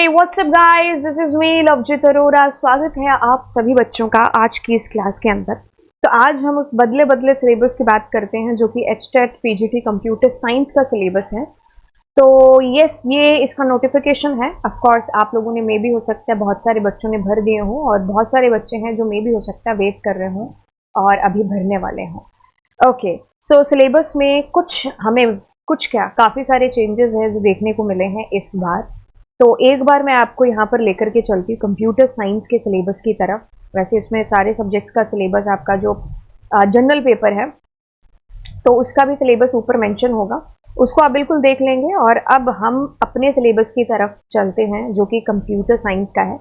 Hey, what's up guys? This is me Lovejeet Arora. स्वागत है आप सभी बच्चों का आज की इस क्लास के अंदर। तो आज हम उस बदले बदले सिलेबस की बात करते हैं जो कि एचटेट पीजीटी कंप्यूटर साइंस का सिलेबस है। तो यस, ये इसका नोटिफिकेशन है। ऑफ कोर्स आप लोगों ने मे भी हो सकता है बहुत सारे बच्चों ने भर दिए हों और बहुत सारे बच्चे हैं जो मे भी हो सकता है वेट कर रहे हों और अभी भरने वाले हों। ओके, सो सिलेबस में कुछ क्या काफ़ी सारे चेंजेस हैं जो देखने को मिले हैं इस बार। तो एक बार मैं आपको यहाँ पर लेकर के चलती हूँ कंप्यूटर साइंस के सिलेबस की तरफ। वैसे इसमें सारे सब्जेक्ट्स का सिलेबस आपका जो जनरल पेपर है तो उसका भी सिलेबस ऊपर मेंशन होगा, उसको आप बिल्कुल देख लेंगे। और अब हम अपने सिलेबस की तरफ चलते हैं जो कि कंप्यूटर साइंस का है।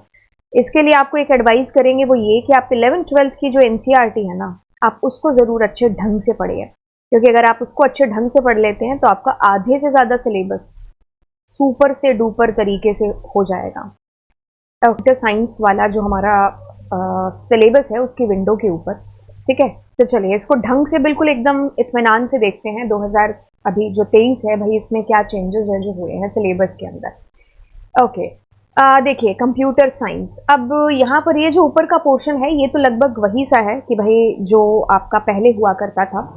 इसके लिए आपको एक एडवाइस करेंगे, वो ये कि आप 11th-12th की जो एनसीईआरटी है ना, आप उसको ज़रूर अच्छे ढंग से पढ़िए, क्योंकि अगर आप उसको अच्छे ढंग से पढ़ लेते हैं तो आपका आधे से ज़्यादा सिलेबस सुपर से डुपर तरीके से हो जाएगा। कंप्यूटर साइंस वाला जो हमारा सिलेबस है उसकी विंडो के ऊपर, ठीक है। तो चलिए इसको ढंग से बिल्कुल एकदम इत्मीनान से देखते हैं 2000 अभी जो 23 है भाई, इसमें क्या चेंजेस हैं जो हुए हैं सिलेबस के अंदर। ओके, देखिए कंप्यूटर साइंस, अब यहाँ पर ये जो ऊपर का पोर्शन है ये तो लगभग वही सा है कि भाई जो आपका पहले हुआ करता था,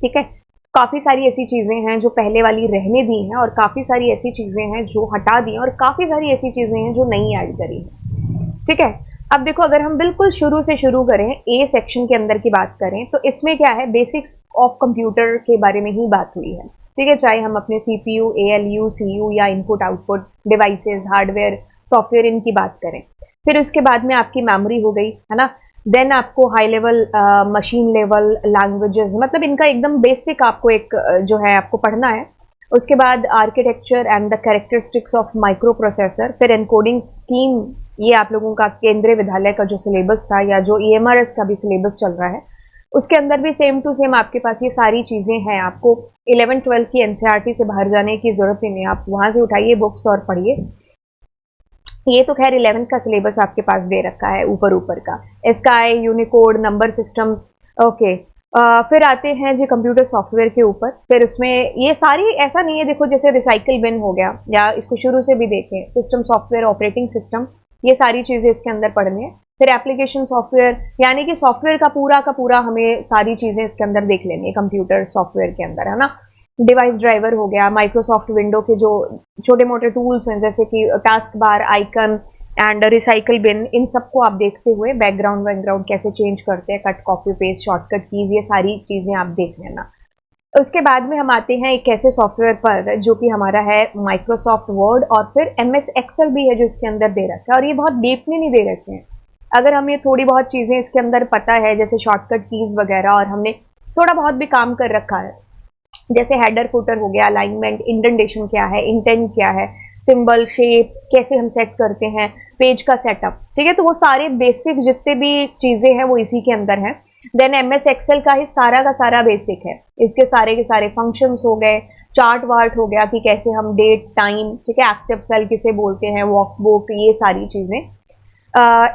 ठीक है। काफ़ी सारी ऐसी चीज़ें हैं जो पहले वाली रहने दी हैं और काफ़ी सारी ऐसी चीज़ें हैं जो हटा दी हैं और काफ़ी सारी ऐसी चीज़ें हैं जो नई ऐड करी हैं, ठीक है। अब देखो, अगर हम बिल्कुल शुरू से शुरू करें, ए सेक्शन के अंदर की बात करें तो इसमें क्या है, बेसिक्स ऑफ कंप्यूटर के बारे में ही बात हुई है, ठीक है। चाहे हम अपने सीपीयू, एएलयू, सीयू या input output devices, hardware, software इनकी बात करें। फिर उसके बाद में आपकी मेमोरी हो गई, है ना। देन आपको high level machine level languages, मतलब इनका एकदम बेसिक आपको एक जो है आपको पढ़ना है। उसके बाद architecture and the characteristics of micro processor, फिर एनकोडिंग स्कीम, ये आप लोगों का केंद्रीय विद्यालय का जो सिलेबस था या जो ईएमआरएस का भी सिलेबस चल रहा है उसके अंदर भी सेम टू सेम आपके पास ये सारी चीज़ें हैं। आपको 11th-12th की एनसीईआरटी से बाहर जाने की ज़रूरत ही नहीं, आप वहाँ से उठाइए बुक्स और पढ़िए। ये तो खैर 11th का सिलेबस आपके पास दे रखा है ऊपर ऊपर का, sky, Unicode, number system. Okay, फिर आते हैं जी कंप्यूटर सॉफ्टवेयर के ऊपर। फिर उसमें ये सारी, ऐसा नहीं है देखो जैसे रिसाइकिल बिन हो गया, या इसको शुरू से भी देखें, सिस्टम सॉफ्टवेयर, ऑपरेटिंग सिस्टम, ये सारी चीज़ें इसके अंदर पढ़नी है। फिर एप्लीकेशन सॉफ्टवेयर, यानी कि सॉफ्टवेयर का पूरा हमें सारी चीज़ें इसके अंदर देख लेनी है कंप्यूटर सॉफ्टवेयर के अंदर, है ना। डिवाइस ड्राइवर हो गया, माइक्रोसॉफ्ट विंडो के जो छोटे मोटे टूल्स हैं जैसे कि task bar, icon and recycle bin, इन सबको आप देखते हुए बैकग्राउंड कैसे चेंज करते हैं, cut, copy, paste, shortcut keys, ये सारी चीज़ें आप देख लेना। उसके बाद में हम आते हैं एक ऐसे सॉफ्टवेयर पर जो कि हमारा है माइक्रोसॉफ्ट वर्ड, और फिर एमएस एक्सेल भी है जो इसके अंदर दे रखा है, और ये बहुत डीपली नहीं दे रखे हैं। अगर हमें थोड़ी बहुत चीज़ें इसके अंदर पता है जैसे शॉर्टकट कीज वगैरह, और हमने थोड़ा बहुत भी काम कर रखा है जैसे हेडर फुटर हो गया, अलाइनमेंट, इंडेंटेशन क्या है, इंटेंट क्या है, सिंबल, शेप कैसे हम सेट करते हैं, पेज का सेटअप, ठीक है। तो वो सारे बेसिक जितने भी चीज़ें हैं वो इसी के अंदर हैं। देन एमएस एक्सेल का ही सारा का सारा बेसिक है, इसके सारे के सारे फंक्शंस हो गए, चार्ट वार्ट हो गया कि कैसे हम डेट, टाइम, ठीक है, एक्टिव सेल किसे बोलते हैं, वर्कबुक, ये सारी चीज़ें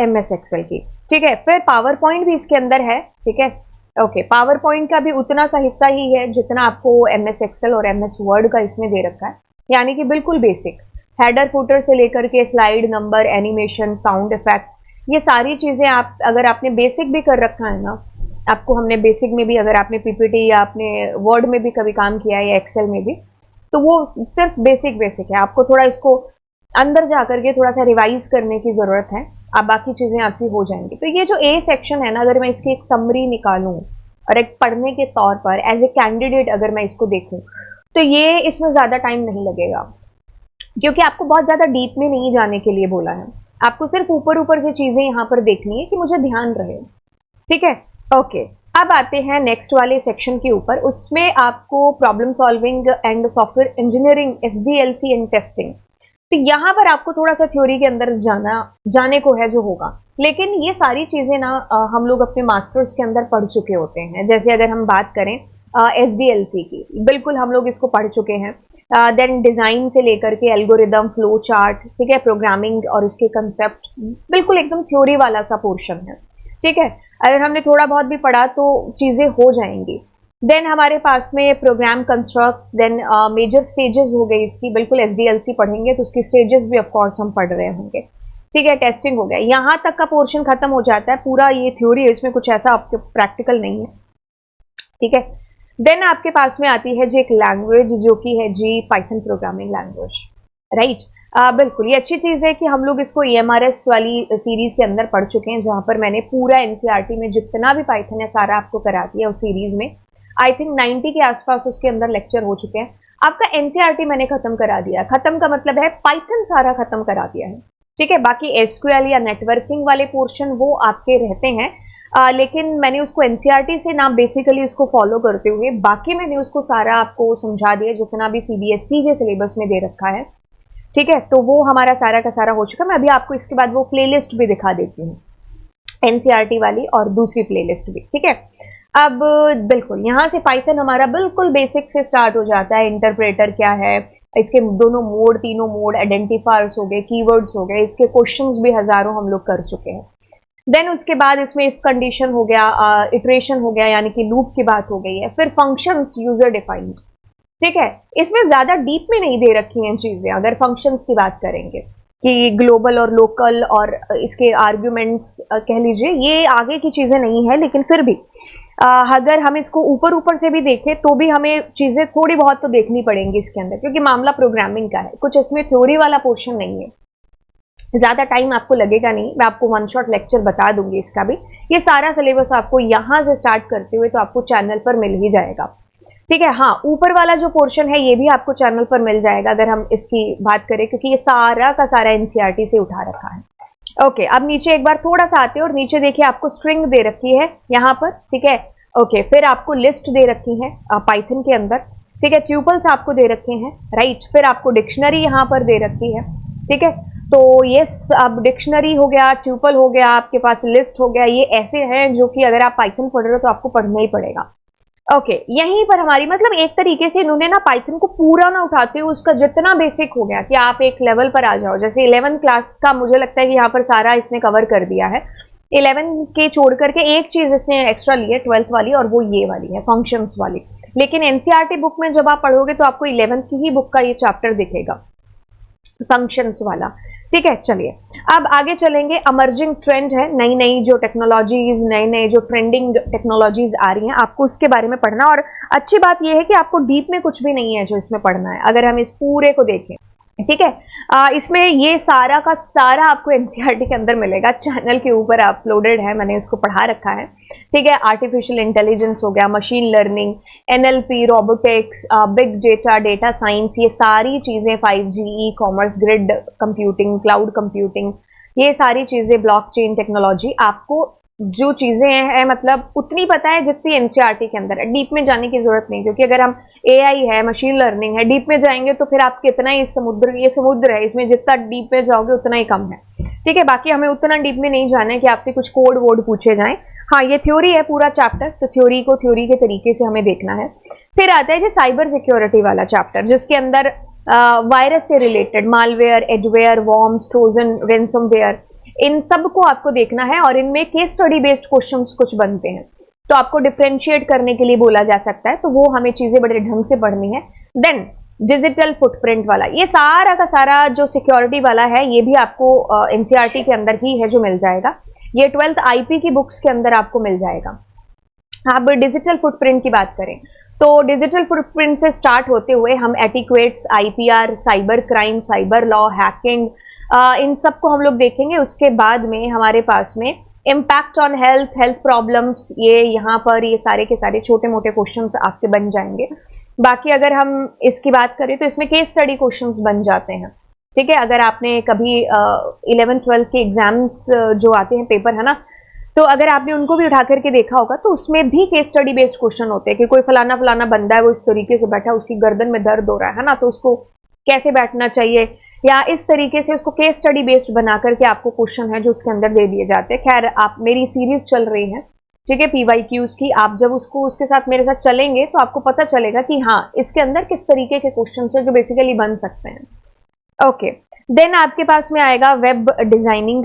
एमएस एक्सेल की, ठीक है। फिर पावर पॉइंट भी इसके अंदर है, ठीक है। ओके, पावर पॉइंट का भी उतना सा हिस्सा ही है जितना आपको एमएस एक्सेल और एमएस वर्ड का इसमें दे रखा है, यानी कि बिल्कुल बेसिक। हेडर फुटर से लेकर के slide, number, animation, sound effect, ये सारी चीज़ें आप अगर आपने बेसिक भी कर रखा है ना, आपको हमने बेसिक में भी, अगर आपने पीपीटी या आपने वर्ड में भी कभी काम किया है या एक्सेल में भी, तो वो सिर्फ बेसिक है। आपको थोड़ा इसको अंदर जा करके थोड़ा सा रिवाइज करने की ज़रूरत है, आप बाकी चीज़ें आपकी हो जाएंगी। तो ये जो ए सेक्शन है ना, अगर मैं इसकी एक समरी निकालूं और एक पढ़ने के तौर पर एज ए कैंडिडेट अगर मैं इसको देखूं, तो ये इसमें ज़्यादा टाइम नहीं लगेगा, क्योंकि आपको बहुत ज़्यादा डीप में नहीं जाने के लिए बोला है। आपको सिर्फ ऊपर ऊपर से चीज़ें यहाँ पर देखनी है कि मुझे ध्यान रहे, ठीक है। ओके, अब आते हैं नेक्स्ट वाले सेक्शन के ऊपर। उसमें आपको problem solving and software engineering, SDLC and testing, तो यहाँ पर आपको थोड़ा सा थ्योरी के अंदर जाने को है जो होगा, लेकिन ये सारी चीज़ें ना हम लोग अपने मास्टर्स के अंदर पढ़ चुके होते हैं। जैसे अगर हम बात करें एसडीएलसी की, बिल्कुल हम लोग इसको पढ़ चुके हैं। देन डिज़ाइन से लेकर के एल्गोरिदम, फ्लो चार्ट, ठीक है, प्रोग्रामिंग और उसके कंसेप्ट, बिल्कुल एकदम थ्योरी वाला सा पोर्शन है, ठीक है। अगर हमने थोड़ा बहुत भी पढ़ा तो चीज़ें हो जाएंगी। देन हमारे पास में program constructs, then major stages हो गई इसकी, बिल्कुल एसडीएलसी पढ़ेंगे तो उसकी स्टेजेस भी ऑफकोर्स हम पढ़ रहे होंगे, ठीक है। टेस्टिंग हो गया, यहाँ तक का पोर्शन खत्म हो जाता है, पूरा ये थ्योरी है, इसमें कुछ ऐसा आपके प्रैक्टिकल नहीं है, ठीक है। देन आपके पास में आती है जी एक लैंग्वेज जो कि है जी पाइथन प्रोग्रामिंग लैंग्वेज, राइट। बिल्कुल ये अच्छी चीज़ है कि हम लोग इसको EMRS वाली सीरीज के अंदर पढ़ चुके हैं, जहाँ पर मैंने पूरा NCERT में जितना भी पाइथन है सारा आपको करा दिया उस सीरीज में। आई थिंक 90 के आसपास उसके अंदर लेक्चर हो चुके हैं। आपका NCERT मैंने खत्म करा दिया, खत्म का मतलब है पाइथन सारा खत्म करा दिया है, ठीक है। बाकी SQL या नेटवर्किंग वाले पोर्शन वो आपके रहते हैं, लेकिन मैंने उसको NCERT से ना बेसिकली उसको फॉलो करते हुए बाकी मैंने उसको सारा आपको समझा दिया जितना भी CBSE के सिलेबस में दे रखा है, ठीक है। तो वो हमारा सारा का सारा हो चुका। मैं अभी आपको इसके बाद वो प्लेलिस्ट भी दिखा देती हूँ, NCERT वाली और दूसरी प्लेलिस्ट भी, ठीक है। अब बिल्कुल यहाँ से पाइथन हमारा बिल्कुल बेसिक से स्टार्ट हो जाता है। इंटरप्रेटर क्या है, इसके दोनों मोड, तीनों मोड, आइडेंटिफायर्स हो गए, कीवर्ड्स हो गए, इसके क्वेश्चंस भी हजारों हम लोग कर चुके हैं। देन उसके बाद इसमें इफ कंडीशन हो गया, इटरेशन हो गया, यानी कि लूप की बात हो गई है, फिर फंक्शंस यूजर डिफाइंड, ठीक है। इसमें ज्यादा डीप में नहीं दे रखी हैं चीजें। अगर फंक्शंस की बात करेंगे कि ग्लोबल और लोकल और इसके आर्ग्यूमेंट्स कह लीजिए, ये आगे की चीजें नहीं है, लेकिन फिर भी अगर हम इसको ऊपर ऊपर से भी देखें तो भी हमें चीजें थोड़ी बहुत तो देखनी पड़ेंगी इसके अंदर, क्योंकि मामला प्रोग्रामिंग का है, कुछ इसमें थ्योरी वाला पोर्शन नहीं है। ज्यादा टाइम आपको लगेगा नहीं, मैं आपको वन शॉट लेक्चर बता दूंगी इसका भी। ये सारा सिलेबस आपको यहां से स्टार्ट करते हुए तो आपको चैनल पर मिल ही जाएगा, ठीक है। हाँ, ऊपर वाला जो पोर्शन है ये भी आपको चैनल पर मिल जाएगा अगर हम इसकी बात करें, क्योंकि ये सारा का सारा NCERT से उठा रखा है। ओके, अब नीचे एक बार थोड़ा सा आते हैं और नीचे देखिए आपको स्ट्रिंग दे रखी है यहाँ पर, ठीक है। ओके, फिर आपको लिस्ट दे रखी है पाइथन के अंदर, ठीक है। ट्यूपल्स आपको दे रखे हैं, राइट। फिर आपको डिक्शनरी यहाँ पर दे रखी है, ठीक है। तो ये अब डिक्शनरी हो गया, ट्यूपल हो गया, आपके पास लिस्ट हो गया, ये ऐसे हैं जो कि अगर आप पाइथन पढ़ रहे हो तो आपको पढ़ना ही पड़ेगा। ओके, यहीं पर हमारी मतलब एक तरीके से इन्होंने ना पाइथन को पूरा ना उठाते हुए उसका जितना बेसिक हो गया कि आप एक लेवल पर आ जाओ। जैसे 11th क्लास का मुझे लगता है कि यहाँ पर सारा इसने कवर कर दिया है। 11 के छोड़ करके एक चीज इसने एक्स्ट्रा ली है 12th वाली, और वो ये वाली है फंक्शंस वाली। लेकिन NCERT बुक में जब आप पढ़ोगे तो आपको 11th की ही बुक का ये चैप्टर दिखेगा, फंक्शंस वाला, ठीक है। चलिए अब आगे चलेंगे। अमर्जिंग ट्रेंड है, नई नई जो टेक्नोलॉजीज, नए नए जो ट्रेंडिंग टेक्नोलॉजीज आ रही हैं, आपको उसके बारे में पढ़ना। और अच्छी बात यह है कि आपको डीप में कुछ भी नहीं है जो इसमें पढ़ना है, अगर हम इस पूरे को देखें, ठीक है। इसमें ये सारा का सारा आपको NCERT के अंदर मिलेगा, चैनल के ऊपर अपलोडेड है, मैंने इसको पढ़ा रखा है, ठीक है। आर्टिफिशियल इंटेलिजेंस हो गया, machine learning, NLP, robotics, big data, data science, ये सारी चीजें, 5G, e-commerce, grid computing, cloud computing, ये सारी चीजें, ब्लॉकचेन टेक्नोलॉजी, आपको जो चीजें हैं मतलब उतनी पता है जितनी NCERT के अंदर है। डीप में जाने की जरूरत नहीं, क्योंकि अगर हम AI है, मशीन लर्निंग है, डीप में जाएंगे तो फिर आप कितना ही ये समुद्र है, इसमें जितना डीप में जाओगे उतना ही कम है, ठीक है। बाकी हमें उतना डीप में नहीं जाना है कि आपसे कुछ कोड वोड पूछे जाएं। हाँ, ये थ्योरी है पूरा चैप्टर, तो थ्योरी को थ्योरी के तरीके से हमें देखना है। फिर आता है जो साइबर सिक्योरिटी वाला चैप्टर, जिसके अंदर वायरस से related, malware, adware, worms, trojan, ransomware, इन सब को आपको देखना है। और इनमें केस स्टडी बेस्ड क्वेश्चंस कुछ बनते हैं, तो आपको डिफरेंशिएट करने के लिए बोला जा सकता है, तो वो हमें चीजें बड़े ढंग से पढ़नी है। देन डिजिटल फुटप्रिंट वाला, ये सारा का सारा जो सिक्योरिटी वाला है, ये भी आपको NCERT के अंदर ही है जो मिल जाएगा। ये 12th IP की बुक्स के अंदर आपको मिल जाएगा। अब डिजिटल फुटप्रिंट की बात करें तो डिजिटल फुटप्रिंट से स्टार्ट होते हुए हम etiquettes, IPR, cyber crime, cyber law, hacking, इन सब को हम लोग देखेंगे। उसके बाद में हमारे पास में इम्पैक्ट ऑन हेल्थ प्रॉब्लम्स, ये यहाँ पर ये सारे के सारे छोटे मोटे क्वेश्चंस आपके बन जाएंगे। बाकी अगर हम इसकी बात करें तो इसमें केस स्टडी क्वेश्चंस बन जाते हैं, ठीक है। अगर आपने कभी 11th-12th के एग्जाम्स जो आते हैं पेपर, है ना, तो अगर आपने उनको भी उठा करके देखा होगा तो उसमें भी केस स्टडी बेस्ड क्वेश्चन होते हैं कि कोई फलाना फलाना बंदा है, वो इस तरीके से बैठा, उसकी गर्दन में दर्द हो रहा है ना, तो उसको कैसे बैठना चाहिए, या इस तरीके से उसको केस स्टडी बेस्ड बना करके आपको क्वेश्चन है जो उसके अंदर दे दिए जाते हैं। खैर, आप मेरी सीरीज चल रही है, ठीक है, PYQs की, आप जब उसके साथ मेरे साथ चलेंगे तो आपको पता चलेगा कि हाँ, इसके अंदर किस तरीके के क्वेश्चन है जो बेसिकली बन सकते हैं। ओके, देन आपके पास में आएगा web designing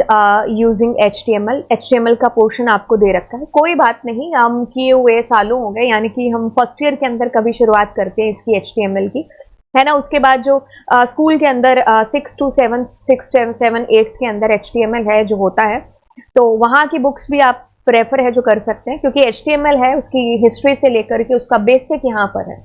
using HTML। HTML का पोर्शन आपको दे रखा है, कोई बात नहीं, हम किए हुए सालों हो गए, यानी कि हम फर्स्ट ईयर के अंदर कभी शुरुआत करते हैं इसकी HTML की, है ना। उसके बाद जो स्कूल के अंदर 6 to 7 8 के अंदर HTML है जो होता है, तो वहाँ की बुक्स भी आप प्रेफर है जो कर सकते हैं, क्योंकि HTML है उसकी हिस्ट्री से लेकर के उसका बेसिक यहाँ पर है,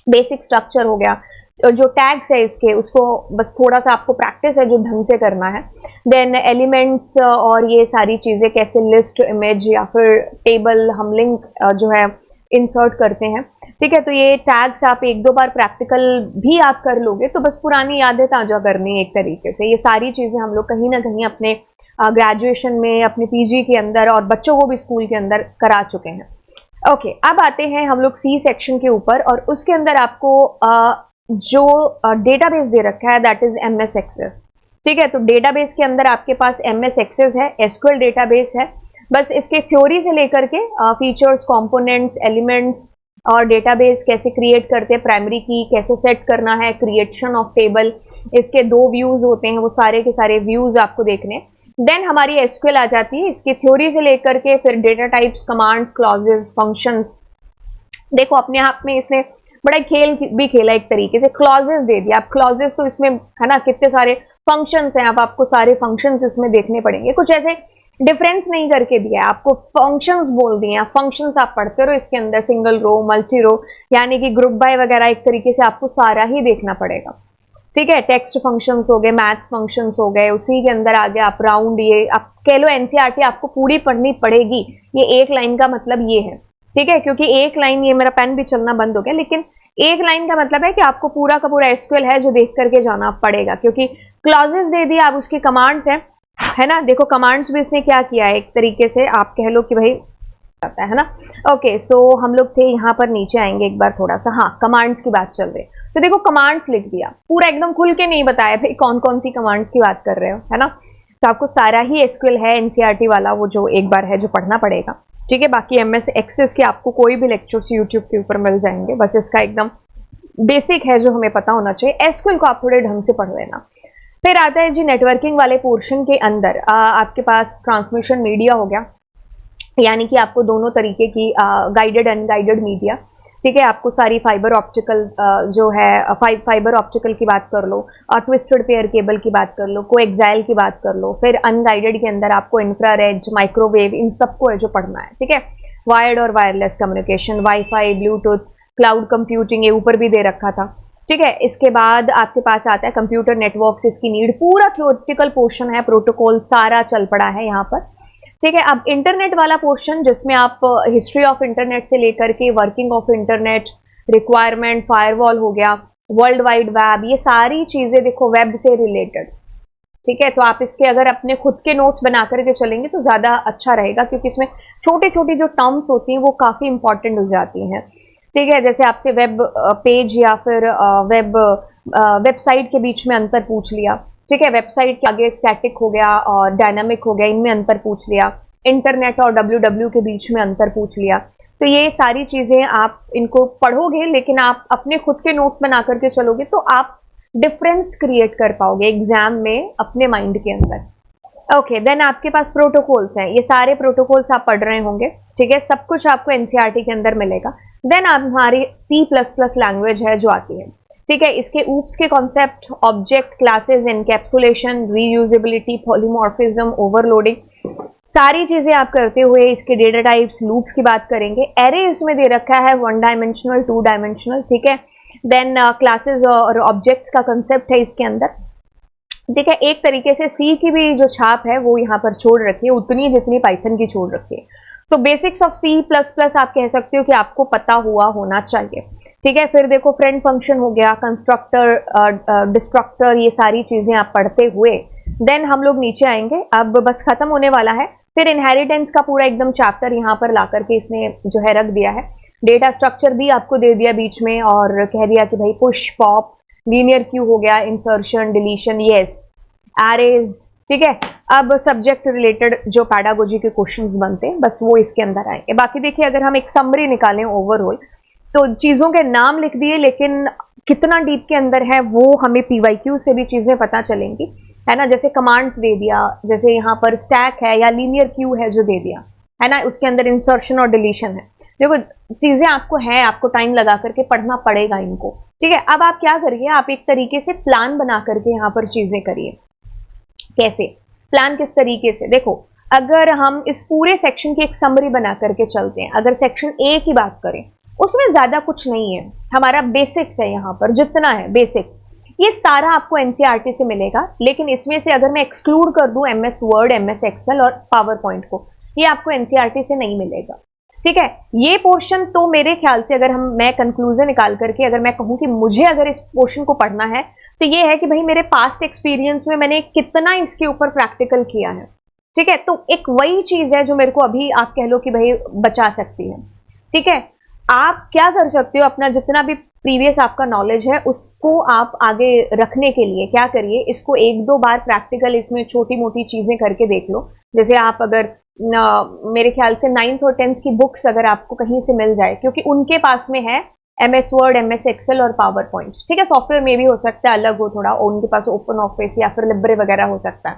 बेसिक स्ट्रक्चर हो गया, जो टैग्स है इसके उसको बस थोड़ा सा आपको प्रैक्टिस है जो ढंग से करना है। देन एलिमेंट्स और ये सारी चीज़ें कैसे लिस्ट, इमेज या फिर टेबल हम लिंक जो है इंसर्ट करते हैं, ठीक है। तो ये टैग्स आप एक दो बार प्रैक्टिकल भी आप कर लोगे तो बस पुरानी यादें ताज़ा करनी एक तरीके से। ये सारी चीज़ें हम लोग कहीं ना कहीं अपने ग्रेजुएशन में, अपने PG के अंदर और बच्चों को भी स्कूल के अंदर करा चुके हैं। ओके, अब आते हैं हम लोग C सेक्शन के ऊपर, और उसके अंदर आपको जो डेटाबेस दे रखा है दैट इज MS एक्सेस, ठीक है। तो डेटाबेस के अंदर आपके पास MS एक्सेस है, SQL डेटाबेस है। बस इसके थ्योरी से लेकर के फीचर्स, कंपोनेंट्स, एलिमेंट्स और डेटाबेस कैसे क्रिएट करते हैं, प्राइमरी की कैसे सेट करना है, क्रिएशन ऑफ टेबल, इसके 2 व्यूज होते हैं, वो सारे के सारे व्यूज आपको देखने। देन हमारी SQL आ जाती है, इसकी थ्योरी से लेकर के फिर data types, commands, clauses, functions. देखो अपने आप में इसने बड़ा खेल भी खेला एक तरीके से, क्लॉजेस दे दिया। अब क्लॉजेस तो इसमें है ना कितने सारे फंक्शंस हैं, अब आपको सारे फंक्शंस इसमें देखने पड़ेंगे, कुछ ऐसे डिफरेंस नहीं करके दिया है, आपको फंक्शंस बोल दिए हैं। फंक्शंस आप पढ़ते रहो इसके अंदर, सिंगल रो, मल्टी रो, यानी कि ग्रुप बाय वगैरह, एक तरीके से आपको सारा ही देखना पड़ेगा, ठीक है। टेक्स्ट फंक्शंस हो गए, मैथ्स फंक्शंस हो गए, उसी के अंदर आगे आप राउंड, ये आप कह लो NCERT आपको पूरी पढ़नी पड़ेगी। ये एक लाइन का मतलब ये है, ठीक है, क्योंकि एक लाइन, ये मेरा पेन भी चलना बंद हो गया, लेकिन एक लाइन का मतलब है कि आपको पूरा का पूरा SQL है जो देख करके जाना पड़ेगा, क्योंकि क्लॉजेस दे दिया, अब उसकी कमांड्स है ना। देखो कमांड्स भी इसने क्या किया है, एक तरीके से आप कह लो कि भाई आता है ना। ओके, सो हम लोग थे यहाँ पर, नीचे आएंगे एक बार थोड़ा सा, हाँ कमांड्स की बात चल रही है, तो देखो कमांड्स लिख दिया, पूरा एकदम खुल के नहीं बताया भाई कौन कौन सी कमांड्स की बात कर रहे हो, है ना। तो आपको सारा ही SQL है NCERT वाला, वो जो एक बार है जो पढ़ना पड़ेगा, ठीक है। बाकी MS एक्सेस के आपको कोई भी लेक्चर्स यूट्यूब के ऊपर मिल जाएंगे, बस इसका एकदम बेसिक है जो हमें पता होना चाहिए। SQL को आप थोड़े ढंग से पढ़ लेना। फिर आता है जी नेटवर्किंग वाले पोर्शन के अंदर आपके पास ट्रांसमिशन मीडिया हो गया, यानी कि आपको दोनों तरीके की गाइडेड अनगाइडेड मीडिया, ठीक है। आपको सारी फाइबर ऑप्टिकल जो है फाइबर ऑप्टिकल की बात कर लो, ट्विस्टेड पेयर केबल की बात कर लो, कोएक्सियल की बात कर लो, फिर अनगाइडेड के अंदर आपको इंफ्रारेड, माइक्रोवेव, इन सबको है जो पढ़ना है, ठीक है। वायर्ड और wireless communication, wifi, Bluetooth, cloud computing, ये ऊपर भी दे रखा था, ठीक है। इसके बाद आपके पास आता है कंप्यूटर नेटवर्क्स, इसकी नीड, पूरा थ्योरेटिकल पोर्शन है, प्रोटोकॉल सारा चल पड़ा है यहाँ पर, ठीक है। अब इंटरनेट वाला पोर्शन जिसमें आप हिस्ट्री ऑफ इंटरनेट से लेकर के working of internet, requirement, firewall हो गया, वर्ल्ड वाइड वेब, ये सारी चीजें देखो वेब से रिलेटेड, ठीक है। तो आप इसके अगर अपने खुद के नोट्स बना करके चलेंगे तो ज्यादा अच्छा रहेगा, क्योंकि इसमें छोटी छोटी जो टर्म्स होती हैं वो काफी इंपॉर्टेंट हो जाती हैं, ठीक है। जैसे आपसे वेब पेज या फिर वेबसाइट के बीच में अंतर पूछ लिया, ठीक है। वेबसाइट के आगे स्टैटिक हो गया और डायनामिक हो गया, इनमें अंतर पूछ लिया। इंटरनेट और WW के बीच में अंतर पूछ लिया। तो ये सारी चीजें आप इनको पढ़ोगे, लेकिन आप अपने खुद के नोट्स बना करके चलोगे तो आप डिफरेंस क्रिएट कर पाओगे एग्जाम में अपने माइंड के अंदर। ओके, देन आपके पास प्रोटोकॉल्स हैं, ये सारे प्रोटोकॉल्स आप पढ़ रहे होंगे, ठीक है। सब कुछ आपको NCERT के अंदर मिलेगा। देन आप हमारी C++ लैंग्वेज है जो आती है, ठीक है। इसके ऊप्स के concept, object, classes, encapsulation, reusability, polymorphism, overloading, सारी चीजें आप करते हुए इसके डेटा टाइप्स, लूप्स की बात करेंगे। एरे इसमें दे रखा है 1 डायमेंशनल, 2 डायमेंशनल, ठीक है। देन क्लासेस और ऑब्जेक्ट्स का कंसेप्ट है इसके अंदर, ठीक है। एक तरीके से C की भी जो छाप है वो यहाँ पर छोड़ रखी है, उतनी जितनी पाइथन की छोड़ रखी है। तो बेसिक्स ऑफ C++ आप कह सकते हो कि आपको पता हुआ होना चाहिए, ठीक है। फिर देखो फ्रेंड फंक्शन हो गया, कंस्ट्रक्टर, डिस्ट्रक्टर, ये सारी चीजें आप पढ़ते हुए देन हम लोग नीचे आएंगे, अब बस खत्म होने वाला है। फिर इनहेरिटेंस का पूरा एकदम चैप्टर यहाँ पर ला करके इसने जो है रख दिया है। डेटा स्ट्रक्चर भी आपको दे दिया बीच में, और कह दिया कि भाई पुश, पॉप, लीनियर क्यू हो गया, इंसर्शन, डिलीशन, येस, एरेज, ठीक है। अब सब्जेक्ट रिलेटेड जो पैडागोजी के क्वेश्चंस बनते हैं बस वो इसके अंदर आएंगे। बाकी देखिए अगर हम एक समरी निकालें ओवरऑल, तो चीजों के नाम लिख दिए, लेकिन कितना डीप के अंदर है वो हमें PYQ से भी चीज़ें पता चलेंगी, है ना। जैसे कमांड्स दे दिया, जैसे यहाँ पर स्टैक है या लीनियर क्यू है जो दे दिया, है ना, उसके अंदर इंसर्शन और डिलीशन है। देखो चीज़ें आपको है, आपको टाइम लगा करके पढ़ना पड़ेगा इनको, ठीक है। अब आप क्या करिए, आप एक तरीके से प्लान बना करके यहाँ पर चीज़ें करिए। कैसे प्लान, किस तरीके से, देखो अगर हम इस पूरे सेक्शन की एक समरी बना करके चलते हैं, अगर सेक्शन ए की बात करें उसमें ज्यादा कुछ नहीं है, हमारा बेसिक्स है, यहाँ पर जितना है बेसिक्स ये सारा आपको एनसीईआरटी से मिलेगा। लेकिन इसमें से अगर मैं एक्सक्लूड कर दूं MS वर्ड, MS एक्सेल और पावर पॉइंट को, ये आपको एनसीईआरटी से नहीं मिलेगा, ठीक है। ये पोर्शन तो मेरे ख्याल से अगर मैं कंक्लूजन निकाल करके अगर मैं कहूँ कि मुझे अगर इस पोर्शन को पढ़ना है तो ये है कि भाई मेरे पास्ट एक्सपीरियंस में मैंने कितना इसके ऊपर प्रैक्टिकल किया है, ठीक है। तो एक वही चीज है जो मेरे को अभी आप कह लो कि भाई बचा सकती है, ठीक है। आप क्या कर सकते हो, अपना जितना भी प्रीवियस आपका नॉलेज है उसको आप आगे रखने के लिए क्या करिए, इसको 1-2 बार प्रैक्टिकल इसमें छोटी मोटी चीजें करके देख लो। जैसे आप अगर मेरे ख्याल से 9th और 10th की बुक्स अगर आपको कहीं से मिल जाए, क्योंकि उनके पास में है MS वर्ड, MS एक्सेल और पावर पॉइंट, ठीक है। सॉफ्टवेयर में भी हो सकता है अलग हो थोड़ा, और उनके पास ओपन ऑफिस या फिर लिब्रे वगैरह हो सकता है,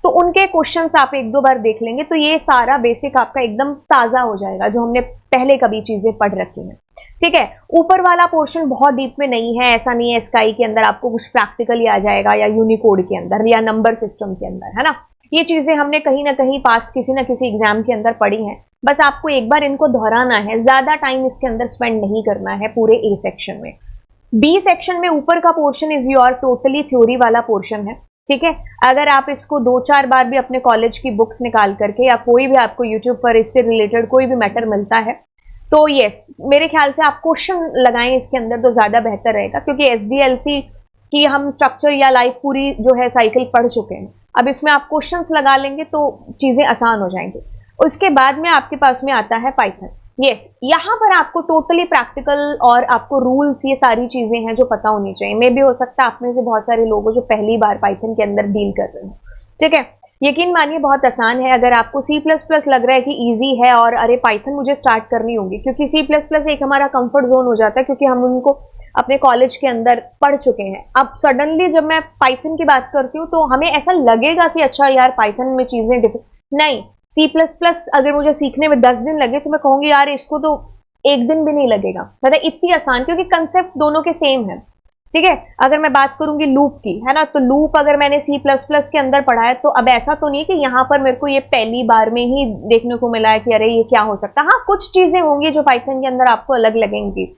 तो उनके क्वेश्चंस आप 1-2 बार देख लेंगे तो ये सारा बेसिक आपका एकदम ताजा हो जाएगा जो हमने पहले कभी चीजें पढ़ रखी हैं, ठीक है। ऊपर वाला पोर्शन बहुत डीप में नहीं है, ऐसा नहीं है स्काई के अंदर आपको कुछ प्रैक्टिकली आ जाएगा या यूनिकोड के अंदर या नंबर सिस्टम के अंदर, है ना। ये चीजें हमने कहीं ना कहीं पास्ट किसी ना किसी एग्जाम के अंदर पढ़ी हैं, बस आपको एक बार इनको दोहराना है, ज्यादा टाइम इसके अंदर स्पेंड नहीं करना है पूरे ए सेक्शन में। बी सेक्शन में ऊपर का portion is your totally theory वाला पोर्शन है, ठीक है। अगर आप इसको 2-4 बार भी अपने कॉलेज की बुक्स निकाल करके या कोई भी आपको यूट्यूब पर इससे रिलेटेड कोई भी मैटर मिलता है तो यस मेरे ख्याल से आप क्वेश्चन लगाएं इसके अंदर तो ज्यादा बेहतर रहेगा, क्योंकि SDLC की हम स्ट्रक्चर या लाइफ पूरी जो है साइकिल पढ़ चुके हैं। अब इसमें आप क्वेश्चंस लगा लेंगे तो चीजें आसान हो जाएंगी। उसके बाद में आपके पास में आता है पाइथन। यस, यहाँ पर आपको टोटली प्रैक्टिकल और आपको रूल्स ये सारी चीजें हैं जो पता होनी चाहिए। मे भी हो सकता है आप में से बहुत सारे लोग हो जो पहली बार पाइथन के अंदर डील कर रहे हैं, ठीक है। यकीन मानिए बहुत आसान है। अगर आपको C++ लग रहा है कि इजी है और अरे पाइथन मुझे स्टार्ट करनी होगी, क्योंकि C++ एक हमारा कंफर्ट जोन हो जाता है क्योंकि हम उनको अपने कॉलेज के अंदर पढ़ चुके हैं। अब सडनली जब मैं पाइथन की बात करती हूँ तो हमें ऐसा लगेगा कि अच्छा यार पाइथन में चीजें नहीं, C++ अगर मुझे सीखने में 10 दिन लगे तो मैं कहूंगी यार इसको तो 1 दिन भी नहीं लगेगा, मतलब इतनी आसान, क्योंकि कंसेप्ट दोनों के सेम है, ठीक है। अगर मैं बात करूंगी लूप की, है ना, तो लूप अगर मैंने C++ के अंदर पढ़ा है तो अब ऐसा तो नहीं है कि यहाँ पर मेरे को ये पहली बार में ही देखने को मिला है कि अरे ये क्या हो सकता है। हाँ, कुछ चीजें होंगी जो पाइथन के अंदर आपको अलग लगेंगी,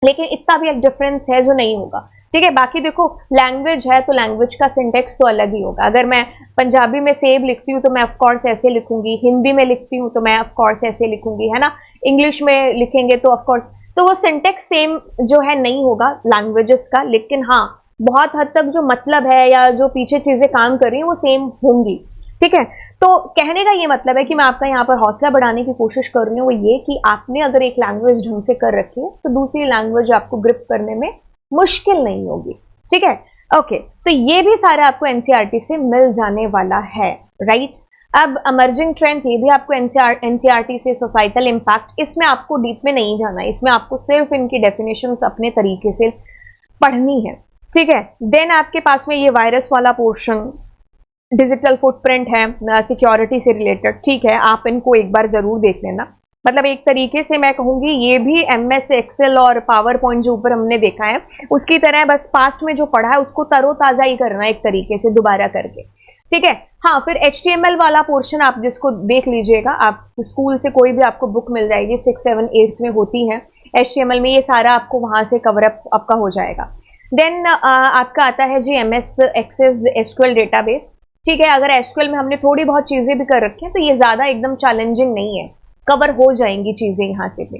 लेकिन इतना भी एक डिफरेंस है जो नहीं होगा, ठीक है। बाकी देखो लैंग्वेज है तो लैंग्वेज का सिंटेक्स तो अलग ही होगा। अगर मैं पंजाबी में सेब लिखती हूँ तो मैं ऑफकोर्स ऐसे लिखूंगी, हिंदी में लिखती हूँ तो मैं ऑफकोर्स ऐसे लिखूंगी, है ना, इंग्लिश में लिखेंगे तो ऑफकोर्स, तो वो सिंटेक्स सेम जो है नहीं होगा लैंग्वेजेस का, लेकिन हाँ बहुत हद तक जो मतलब है या जो पीछे चीजें काम कर रही हैं वो सेम होंगी, ठीक है। तो कहने का ये मतलब है कि मैं आपका यहाँ पर हौसला बढ़ाने की कोशिश कर रही हूँ वो ये कि आपने अगर एक लैंग्वेज ढंग से कर रखी है तो दूसरी लैंग्वेज आपको ग्रिप करने में मुश्किल नहीं होगी, ठीक है। ओके, तो ये भी सारा आपको एनसीईआरटी से मिल जाने वाला है, राइट। अब अमर्जिंग ट्रेंड ये भी आपको एनसीईआरटी से, सोसाइटल इम्पैक्ट, इसमें आपको डीप में नहीं जाना है, इसमें आपको सिर्फ इनकी डेफिनेशंस अपने तरीके से पढ़नी है, ठीक है। देन आपके पास में ये वायरस वाला पोर्शन, डिजिटल फुटप्रिंट है, सिक्योरिटी से रिलेटेड, ठीक है, आप इनको एक बार जरूर देख लेना। मतलब एक तरीके से मैं कहूंगी ये भी MS एक्सेल और पावर पॉइंट जो ऊपर हमने देखा है उसकी तरह, बस पास्ट में जो पढ़ा है उसको तरोताजा ही करना एक तरीके से दोबारा करके, ठीक है। हाँ, फिर HTML वाला पोर्शन आप जिसको देख लीजिएगा, आप स्कूल से कोई भी आपको बुक मिल जाएगी 6, 7, 8 में होती है HTML में, ये सारा आपको वहां से कवर अप आपका हो जाएगा। देन आपका आता है जी MS एक्सेस SQL डेटाबेस, ठीक है। अगर SQL में हमने थोड़ी बहुत चीजें भी कर रखी हैं तो ये ज्यादा एकदम चैलेंजिंग नहीं है, कवर हो जाएंगी चीजें यहाँ से भी,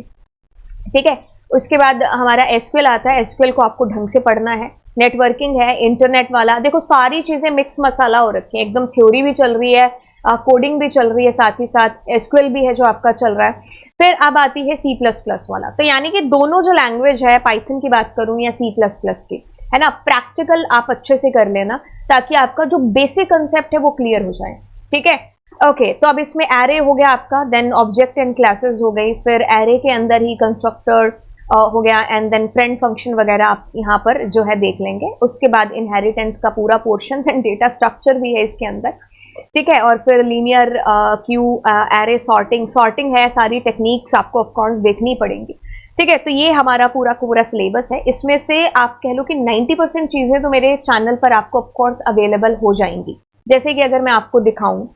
ठीक है। उसके बाद हमारा SQL आता है, SQL को आपको ढंग से पढ़ना है। नेटवर्किंग है, इंटरनेट वाला, देखो सारी चीजें मिक्स मसाला हो रखी है, एकदम थ्योरी भी चल रही है, कोडिंग भी चल रही है, साथ ही साथ SQL भी है जो आपका चल रहा है। फिर अब आती है C++ वाला, तो यानी कि दोनों जो लैंग्वेज है, पाइथन की बात करूं या C++ की, है ना, प्रैक्टिकल आप अच्छे से कर लेना ताकि आपका जो बेसिक कंसेप्ट है वो क्लियर हो जाए, ठीक है। ओके, तो अब इसमें एरे हो गया आपका, देन ऑब्जेक्ट एंड क्लासेस हो गई, फिर एरे के अंदर ही कंस्ट्रक्टर, हो गया, एंड देन फ्रेंड फंक्शन वगैरह आप यहाँ पर जो है देख लेंगे। उसके बाद इनहेरिटेंस का पूरा पोर्शन एंड डेटा स्ट्रक्चर भी है इसके अंदर, ठीक है। और फिर लीनियर क्यू, एरे सॉर्टिंग है, सारी टेक्निक्स आपको ऑफकोर्स देखनी पड़ेंगी, ठीक है। तो ये हमारा पूरा सिलेबस है। इसमें से आप कह लो कि 90% चीज़ें तो मेरे चैनल पर आपको ऑफकोर्स अवेलेबल हो जाएंगी। जैसे कि अगर मैं आपको दिखाऊं,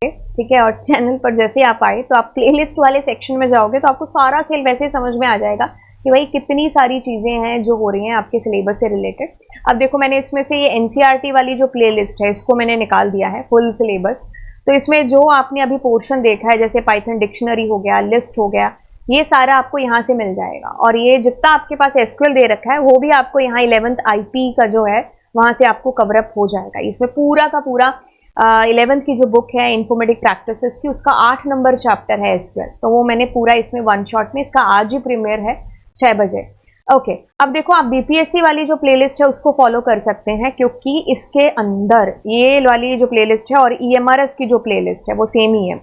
ठीक है, और चैनल पर जैसे आप आए तो आप प्लेलिस्ट वाले सेक्शन में जाओगे तो आपको सारा खेल वैसे ही समझ में आ जाएगा कि भाई कितनी सारी चीज़ें हैं जो हो रही हैं आपके सिलेबस से रिलेटेड। अब देखो, मैंने इसमें से ये एनसीईआरटी वाली जो प्लेलिस्ट है इसको मैंने निकाल दिया है फुल सिलेबस। तो इसमें जो आपने अभी पोर्शन देखा है, जैसे पाइथन डिक्शनरी हो गया, लिस्ट हो गया, ये सारा आपको यहाँ से मिल जाएगा। और ये जितना आपके पास एसक्यूएल दे रखा है वो भी आपको यहाँ 11th आईपी का जो है वहाँ से आपको कवरअप हो जाएगा। इसमें पूरा का पूरा 11th की जो बुक है इन्फॉर्मेटिक प्रैक्टिसेस की, उसका 8 नंबर चैप्टर है एसक्यूएल। तो वो मैंने पूरा इसमें वन शॉट में, इसका आज ही प्रीमियर है 6 बजे। ओके, अब देखो, आप बीपीएससी वाली जो प्लेलिस्ट है उसको फॉलो कर सकते हैं, क्योंकि इसके अंदर ये वाली जो प्लेलिस्ट है और ईएमआरएस की जो प्लेलिस्ट है वो सेम ही है,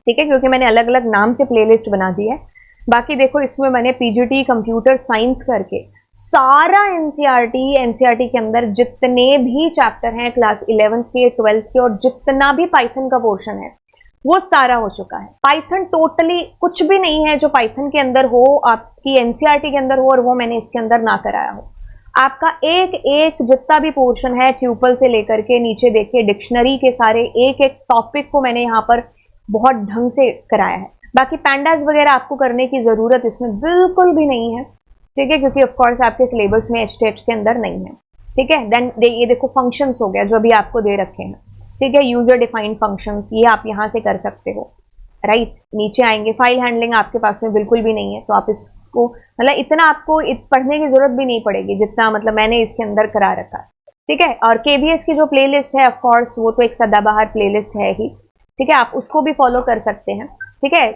ठीक है, क्योंकि मैंने अलग अलग नाम से प्लेलिस्ट बना दी है। बाकी देखो, इसमें मैंने पीजीटी कंप्यूटर साइंस करके सारा एनसीईआरटी के अंदर जितने भी चैप्टर हैं क्लास 11th के, 12th के, और जितना भी पाइथन का पोर्शन है वो सारा हो चुका है। पाइथन टोटली कुछ भी नहीं है जो पाइथन के अंदर हो, आपकी एनसीईआरटी के अंदर हो और वो मैंने इसके अंदर ना कराया हो। आपका एक एक जितना भी पोर्शन है, ट्यूपल से लेकर के नीचे देखिए डिक्शनरी के सारे एक एक टॉपिक को मैंने यहाँ पर बहुत ढंग से कराया है। बाकी पैंडास वगैरह आपको करने की ज़रूरत इसमें बिल्कुल भी नहीं है, ठीक है, क्योंकि ऑफकोर्स आपके सिलेबस में एचटीएच के अंदर नहीं है, ठीक है। देन ये देखो फंक्शंस हो गया जो अभी आपको दे रखे हैं, ठीक है, यूजर डिफाइंड फंक्शंस, ये आप यहाँ से कर सकते हो, राइट। नीचे आएंगे, फाइल हैंडलिंग आपके पास में बिल्कुल भी नहीं है, तो आप इसको मतलब इतना आपको पढ़ने की जरूरत भी नहीं पड़ेगी जितना मतलब मैंने इसके अंदर करा रखा है, ठीक है। और केबीएस की जो प्लेलिस्ट है ऑफकोर्स वो तो एक सदाबहार प्लेलिस्ट है ही, ठीक है, आप उसको भी फॉलो कर सकते हैं, ठीक है।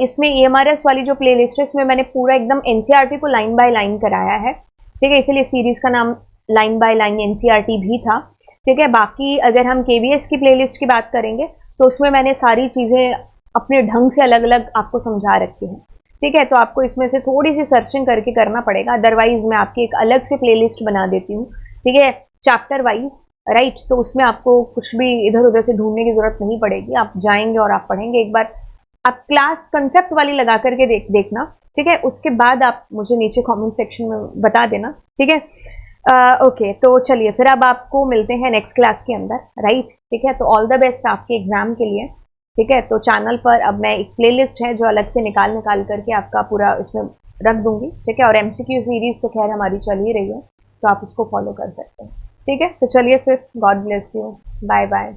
इसमें ईएमआरएस वाली जो प्लेलिस्ट है इसमें मैंने पूरा एकदम एनसीईआरटी को लाइन बाय लाइन कराया है, ठीक है, इसीलिए सीरीज का नाम लाइन बाय लाइन एनसीईआरटी भी था, ठीक है। बाकी अगर हम केबीएस की प्लेलिस्ट की बात करेंगे तो उसमें मैंने सारी चीज़ें अपने ढंग से अलग अलग आपको समझा रखी है, ठीक है। तो आपको इसमें से थोड़ी सी सर्चिंग करके करना पड़ेगा, अदरवाइज मैं आपकी एक अलग से प्लेलिस्ट बना देती हूँ, ठीक है, चैप्टर वाइज, राइट। तो उसमें आपको कुछ भी इधर उधर से ढूंढने की जरूरत नहीं पड़ेगी, आप जाएंगे और आप पढ़ेंगे। एक बार आप क्लास कंसेप्ट वाली लगा करके देखना, ठीक है, उसके बाद आप मुझे नीचे कमेंट सेक्शन में बता देना, ठीक है। ओके, तो चलिए फिर अब आपको मिलते हैं नेक्स्ट क्लास के अंदर, राइट, ठीक है। तो ऑल द बेस्ट आपके एग्जाम के लिए, ठीक है। तो चैनल पर अब मैं एक प्लेलिस्ट है जो अलग से निकाल करके आपका पूरा इसमें रख दूंगी, ठीक है। और एमसीक्यू सीरीज तो खैर हमारी चल ही रही है, तो आप उसको फॉलो कर सकते हैं, ठीक है। तो चलिए फिर, God bless you, bye bye.